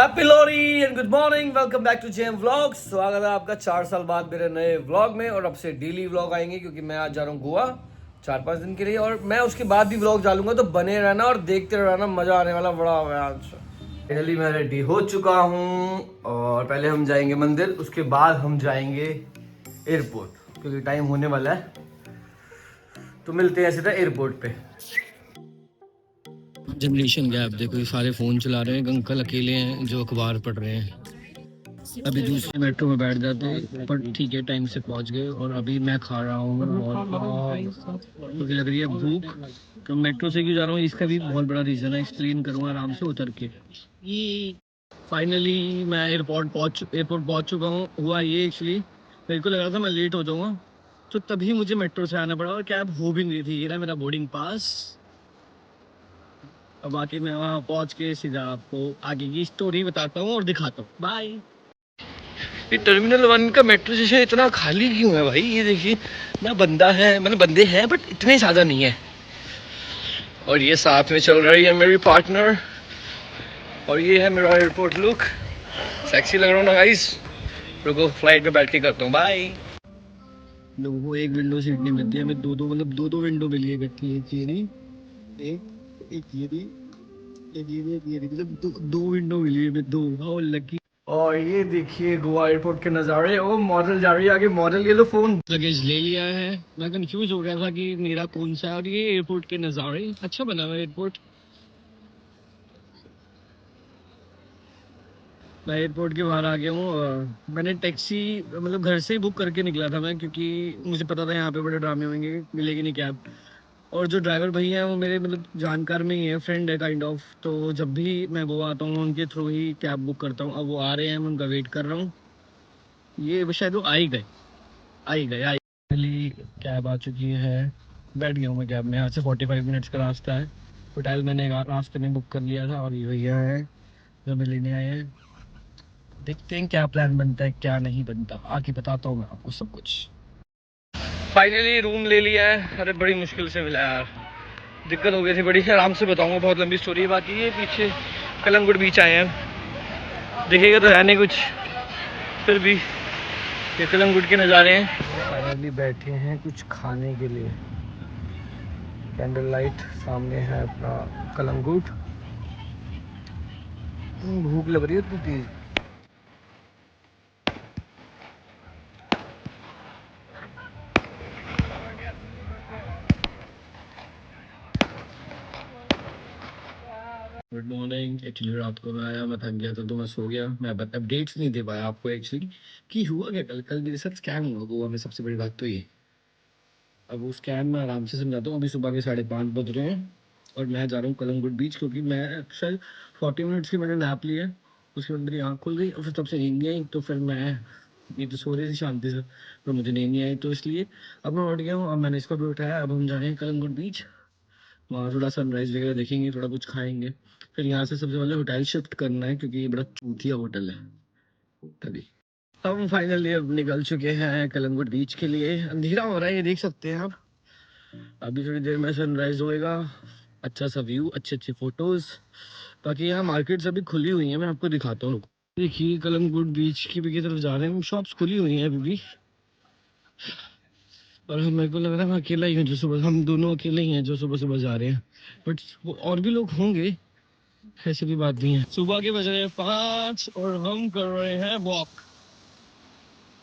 Happy Lohri and good morning, welcome back to JM vlogs. स्वागत है आपका 4 साल बाद मेरे नए व्लॉग में। और अब से डेली व्लॉग आएंगे क्योंकि मैं आज जा रहा हूँ गोवा 4-5 दिन के लिए, और मैं उसके बाद भी व्लॉग डालूंगा, तो बने रहना और देखते रहना, मजा आने वाला बड़ा है आज। फाइनली मैं रेडी हो चुका हूँ और पहले हम जाएंगे मंदिर, उसके बाद हम जाएंगे एयरपोर्ट क्योंकि टाइम होने वाला है। तो मिलते हैं सीधा एयरपोर्ट पे। जनरेशन गैप देखो, ये सारे फोन चला रहे हैं, अंकल अकेले हैं जो अखबार पढ़ रहे हैं। अभी दूसरे मेट्रो में बैठ जाते हैं, पर ठीक है टाइम से पहुंच गए। और अभी मैं खा रहा हूँ और मुझे लग रही है भूख। तो मेट्रो से क्यों जा रहा हूँ इसका भी बहुत बड़ा रीज़न है, एक्सप्लेन करूँगा आराम से उतर के। ये फाइनली मैं एयरपोर्ट पहुंच चुका हूँ। हुआ ये एक्चुअली, मेरे को लगा था मैं लेट हो जाऊँगा, तो तभी मुझे मेट्रो से आना पड़ा और कैब हो भी नहीं थी। ये रहा मेरा बोर्डिंग पास। अब बाकी मैं वहाँ पहुँच के सीधा आपको आगे की स्टोरी बताता हूँ और दिखाता हूँ। बाय। ये टर्मिनल 1 का मेट्रो स्टेशन इतना खाली क्यों है भाई? ये देखिए ना, बंदा है, मतलब बंदे हैं बट इतने ज़्यादा नहीं है। और ये साथ में चल रही है मेरी पार्टनर, और ये है मेरा एयरपोर्ट लुक। सेक्सी लग रहा हूँ ना गाइस? रुको फ्लाइट पे बैठ के करता हूँ। बाय। लोगों को एक विंडो सीट नहीं मिलती है, हमें दो दो, मतलब दो विंडो मिली है इकट्ठी। एक ये नहीं, एक एक ये नहीं, ये मतलब दो विंडो मिली है, दो। How lucky. और ये देखिए गोवा एयरपोर्ट के नज़ारे। ओ मॉडल जा रही है आगे, मॉडल। ये लो फोन लगेज ले लिया है। मैं कंफ्यूज हो गया था कि मेरा कौन सा है। और ये एयरपोर्ट के नज़ारे, अच्छा बना हुआ एयरपोर्ट। मैं एयरपोर्ट के बाहर आ गया हूँ। मैंने टैक्सी मतलब घर से ही बुक करके निकला था मैं, क्योंकि मुझे पता था यहाँ पे बड़े ड्रामे होंगे, मिलेगी नहीं कैब। और जो ड्राइवर भैया हैं वो मेरे मतलब जानकार में ही है, फ्रेंड है काइंड ऑफ। तो जब भी मैं गोवा आता हूँ उनके थ्रू ही कैब बुक करता हूँ। अब वो आ रहे हैं, मैं उनका वेट कर रहा हूँ। ये शायद वो आ ही गए। पहली कैब आ चुकी है, बैठ गया हूँ मैं कैब में। यहाँ से 45 मिनट्स का रास्ता है। होटल मैंने रास्ते में बुक कर लिया था, और ये भैया है जो हमें लेने आए हैं। देखते हैं क्या प्लान बनता है क्या नहीं बनता, आके बताता हूँ मैं आपको सब कुछ। फाइनली रूम ले लिया है। अरे बड़ी मुश्किल से मिला यार, दिक्कत हो गई थी बड़ी। आराम से बताऊंगा, बहुत लंबी स्टोरी है। बाकी ये पीछे कलंगुट बीच आए हैं, देखिएगा तो है नहीं कुछ, फिर भी ये कलंगुट के नज़ारे हैं। फाइनली बैठे हैं कुछ खाने के लिए। कैंडल लाइट सामने है अपना कलंगुट। भूख लग रही है इतनी तेज। Good morning. एक्चुअली रात को मैं आया, मैं थक गया था तो मैं सो गया। मैं अपडेट्स नहीं दे पाया आपको एक्चुअली कि हुआ क्या। कल मेरे साथ स्कैम हुआ गोवा में, सबसे बड़ी बात तो ये। अब वो स्कैम मैं आराम से समझाता हूँ। अभी सुबह के 5:30 बज रहे हैं और मैं जा रहा हूँ कलंगुट बीच, क्योंकि मैं शायद 40 मिनट्स की मैंने नैप ली है। उसके बाद मेरी आँख खुल गई और फिर तब से नींद नहीं आई। तो फिर मैं ये तो सो रही थी शांति से, पर मुझे नींद नहीं आई, तो इसलिए अब मैं उठ गया हूँ। अब मैंने इसको भी उठाया। अब हम जा रहे हैं कलंगुट बीच, वहाँ थोड़ा सनराइज वगैरह देखेंगे, थोड़ा कुछ खाएंगे। फिर यहाँ से सबसे पहले होटल शिफ्ट करना है, क्योंकि ये बड़ा चूतिया होटल है तभी। हम फाइनली अब निकल चुके हैं कलंगुट बीच के लिए। अंधेरा हो रहा है, ये देख सकते हैं आप। अभी थोड़ी देर में सनराइज होएगा, अच्छा सा व्यू, अच्छे अच्छे फोटोज। बाकी यहाँ मार्केट्स अभी खुली हुई हैं, मैं आपको दिखाता हूँ। देखिए कलंगुट बीच की तरफ जा रहे हैं, शॉप्स खुली हुई हैं अभी भी। और मेरे को लग रहा है मैं अकेला ही हूँ जो सुबह, हम दोनों अकेले ही हैं जो सुबह सुबह जा रहे हैं। बट और भी लोग होंगे, ऐसी भी बात नहीं है। सुबह के बज रहे हैं 5 और हम कर रहे हैं वॉक,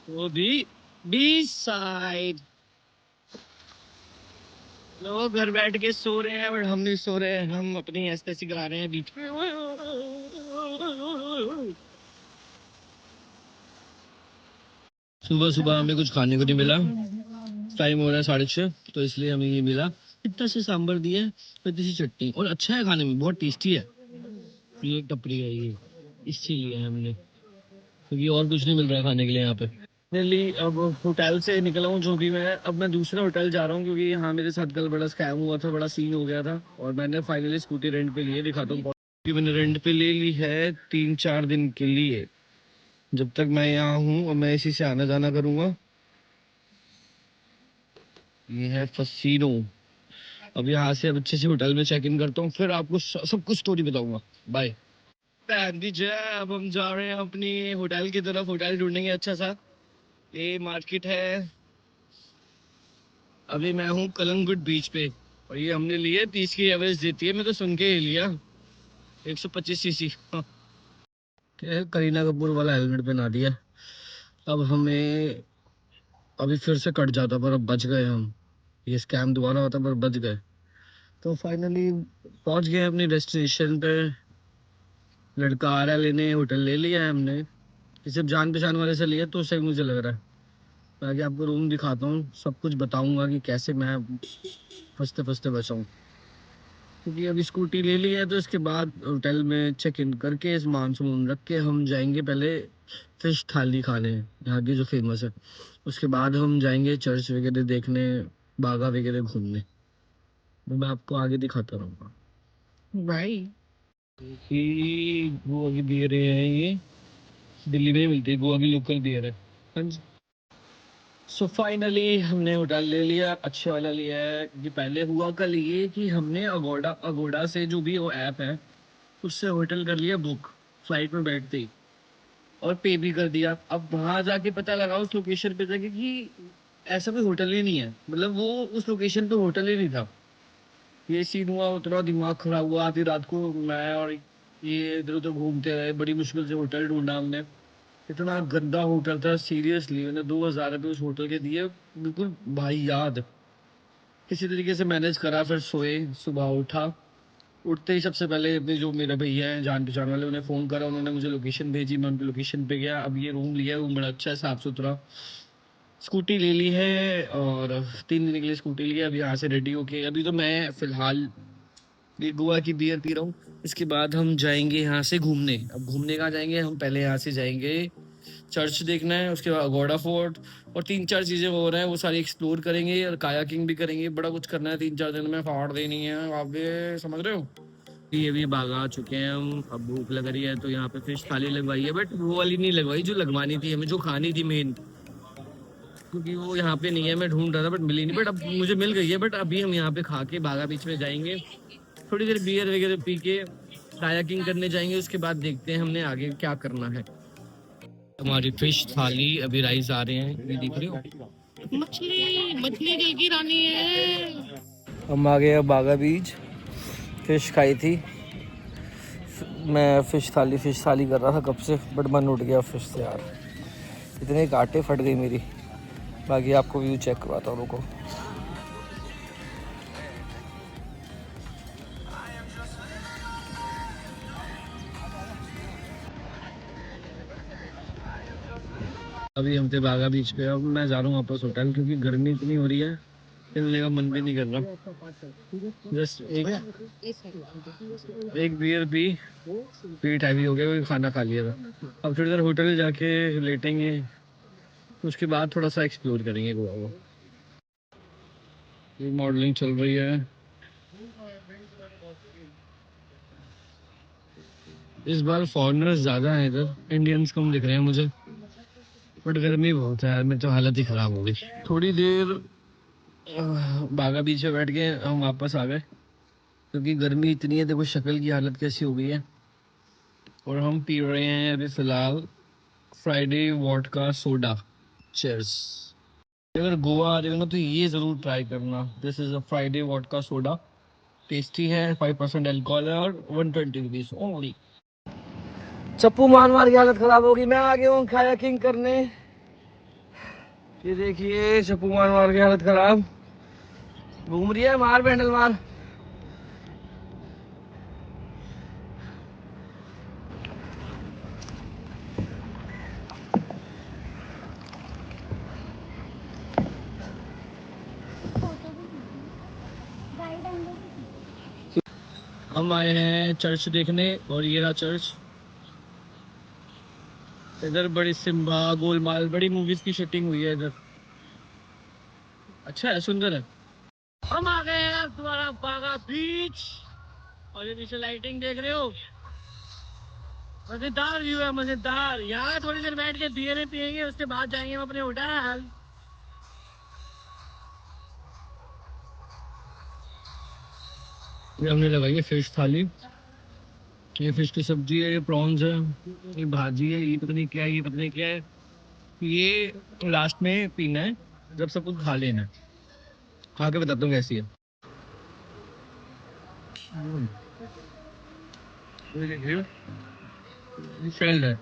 वो भी बीच साइड। लोग घर बैठ के सो रहे हैं बट हम नहीं सो रहे हैं, हम अपनी ऐसी करा रहे हैं बीच में। सुबह सुबह हमें कुछ खाने को नहीं मिला। टाइम हो रहा है 6:30, तो इसलिए हमें ये मिला। इतना से सांभर दिया है, इतनी सी चटनी, और अच्छा है खाने में, बहुत टेस्टी है। ये टपरी है ये, इसीलिए हमने, क्योंकि और कुछ नहीं मिल रहा है खाने के लिए यहाँ पे। फाइनली अब होटल से निकला हूँ जो भी मैं। अब मैं दूसरे होटल जा रहा हूँ, क्योंकि यहाँ मेरे साथ कल बड़ा स्कैम हुआ था, बड़ा सीन हो गया था। और मैंने फाइनली स्कूटी रेंट पे लिए, दिखाता हूँ। मैंने रेंट पे ले ली है 3-4 दिन के लिए। जब तक मैं यहाँ हूँ और मैं इसी से आना जाना करूँगा। ये है फसीनो। अब यहाँ से अब अच्छे से होटल में चेक इन करता हूँ, फिर आपको सब कुछ स्टोरी बताऊंगा। बाय। पैंती जो है, अब हम जा रहे हैं अपनी होटल की तरफ। होटल ढूंढेंगे अच्छा सा। ये मार्केट है। अभी मैं हूँ कलंगुट बीच पे, और ये हमने लिए 30 की एवरेज देती है। मैं तो सुन के ही लिया 125 सीसी। करीना कपूर वाला हेलमेट पहना दिया। अब हमें अभी फिर से कट जाता, पर अब बच गए हम। ये स्कैम दोबारा होता पर बच गए। तो फाइनली पहुंच गए अपनी डेस्टिनेशन पे। लड़का आ रहा है लेने। होटल ले लिया है हमने, किसी जान पहचान वाले से लिया, तो उससे मुझे लग रहा है। मैं आगे आपको रूम दिखाता हूँ, सब कुछ बताऊंगा कि कैसे मैं फंसते फंसते बचा हूँ। क्योंकि अभी स्कूटी ले ली है, तो इसके बाद होटल में चेक इन करके सामान सामान रख के हम जाएंगे पहले फिश थाली खाने, यहाँ की जो फेमस है। उसके बाद हम जाएंगे चर्च वगैरह देखने, बागा वगैरह घूमने। तो मैं आपको आगे दिखाता रहूँगा भाई। ये गोवा की बियर है, ये दिल्ली में ही मिलती है, गोवा की लोकल बियर है। हाँ जी। सो फाइनली हमने होटल ले लिया, अच्छे वाला लिया है। कि पहले हुआ कल ये कि हमने अगोड़ा अगोड़ा से, जो भी वो ऐप है, उससे होटल कर लिया बुक फ्लाइट में बैठते ही, और पे भी कर दिया। अब वहां जाके पता लगा उस लोकेशन पे जाके कि ऐसा कोई होटल ही नहीं है। मतलब वो उस लोकेशन पे होटल ही नहीं था। ये सीन हुआ, उतना दिमाग खराब हुआ। आधी रात को मैं और ये इधर उधर घूमते रहे, बड़ी मुश्किल से होटल ढूंढा हमने। इतना गंदा होटल था, सीरियसली। मैंने 2,000 रुपये उस होटल के दिए, बिल्कुल भाई याद। किसी तरीके से मैनेज करा, फिर सोए। सुबह उठा, उठते ही सबसे पहले अपने जो मेरे भैया हैं जान पहचान वाले, उन्हें फ़ोन करा। उन्होंने मुझे लोकेशन भेजी, मैं उनकी लोकेशन पे गया। अब ये रूम लिया, रूम बड़ा अच्छा है, साफ़ सुथरा। स्कूटी ले ली है, और 3 दिन के लिए स्कूटी लिया। अभी यहाँ से रेडी होके, अभी तो मैं फ़िलहाल ये गोवा की बियर पी रहा हूँ। इसके बाद हम जाएंगे यहाँ से घूमने। अब घूमने कहाँ जाएंगे हम, पहले यहाँ से जाएंगे चर्च देखना है, उसके बाद अगोड़ा फोर्ट, और 3-4 चीज़ें हो रहे हैं, वो सारी एक्सप्लोर करेंगे, और कायाकिंग भी करेंगे। बड़ा कुछ करना है, 3-4 दिन में फाड़ देनी है। आप ये समझ रहे हो। ये भी बाग आ चुके हैं हम। अब भूख लग रही है, तो यहाँ पे फिश थाली लगवाई है, बट वो वाली नहीं लगवाई जो लगवानी थी हमें, जो खानी थी मेन। क्योंकि वो यहाँ पे नहीं है, मैं ढूंढ रहा था बट मिली नहीं। बट अब मुझे मिल गई है। बट अभी हम यहाँ पे खा के बागा बीच में जाएंगे, थोड़ी देर बियर वगैरह पी के कायाकिंग करने जाएंगे। उसके बाद देखते हैं हमने आगे क्या करना है। हमारी फिश थाली, अभी राइस आ रहे हैं, ये दिख रहे हो। मछली मछली दिल की रानी है। हम आ गए बागा बीच। फिश खाई थी मैं, फिश थाली कर रहा था कब से, बट मन उठ गया फिश से यार। इतने कांटे फट गई मेरी। बाकी आपको व्यू चेक करवाता हूँ, रुको। अभी हम थे बागा बीच पे, अब मैं जा रहा हूँ वापस होटल, क्योंकि गर्मी इतनी हो रही है, हिलने का मन भी नहीं कर रहा। जस्ट एक बियर पी, पेट हैवी हो गया क्योंकि खाना खा लिया था। अब थोड़ी देर होटल जाके लेटेंगे, उसके बाद थोड़ा सा एक्सप्लोर करेंगे गोवा को। ये मॉडलिंग चल रही है। इस बार फॉरेनर्स ज़्यादा हैं इधर, इंडियंस कम दिख रहे हैं मुझे। बट गर्मी बहुत है यार, मेरी तो हालत ही ख़राब हो गई। थोड़ी देर बागा बीच पे बैठ के हम वापस आ गए, क्योंकि गर्मी इतनी है। देखो शक्ल की हालत कैसी हो गई है। और हम पी रहे हैं अभी फ़िलहाल फ्राइडे वोडका सोडा। चीयर्स। अगर गोवा आ रहे हो ना, तो ये ज़रूर ट्राई करना। This is a Friday vodka soda. Tasty है, 5% अल्कोहल है, और 120 रुपीज़ ओनली। चप्पू मार मार की हालत खराब होगी। मैं आ गया हूँ कायाकिंग करने। ये देखिए चप्पू मार मार की हालत खराब। घूम रही है, मार बैंडल मार। हम आए हैं चर्च देखने, और ये रहा चर्च। इधर बड़ी सिम्बा, गोलमाल, बड़ी मूवीज की शूटिंग हुई है इधर। अच्छा है, सुंदर है। हम आ गए हैं दोबारा बागा बीच, और ये नीचे लाइटिंग देख रहे हो। मजेदार व्यू है, मजेदार। यहाँ थोड़ी देर बैठ के बियर पियेंगे, उसके बाद जाएंगे हम अपने होटल। ये हमने लगाई है फिश थाली, ये फिश की सब्जी है, ये प्रॉन्स है, ये भाजी है, ये पता नहीं क्या है, ये पता नहीं क्या है। ये लास्ट में पीना है जब सब कुछ खा लेना है। खा के बताता हूँ कैसी है। हम्म, ये देखिए, ये शेल्ड है।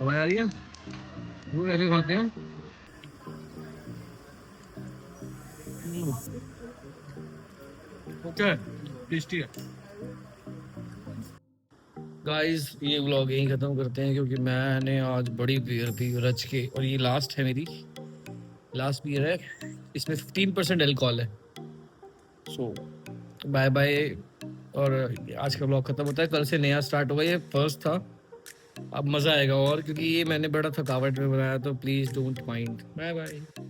आवाज आ रही है? वो ऐसे खाते हैं। अच्छा है, टेस्टी है। गाइस ये व्लॉग यहीं ख़त्म करते हैं क्योंकि मैंने आज बड़ी बियर पी रच के, और ये लास्ट है मेरी, लास्ट बियर है। इसमें 15% अल्कोहल है। सो बाय बाय। और आज का व्लॉग खत्म होता है, कल से नया स्टार्ट होगा। ये फर्स्ट था, अब मज़ा आएगा और, क्योंकि ये मैंने बड़ा थकावट में बनाया, तो please don't mind. Bye bye.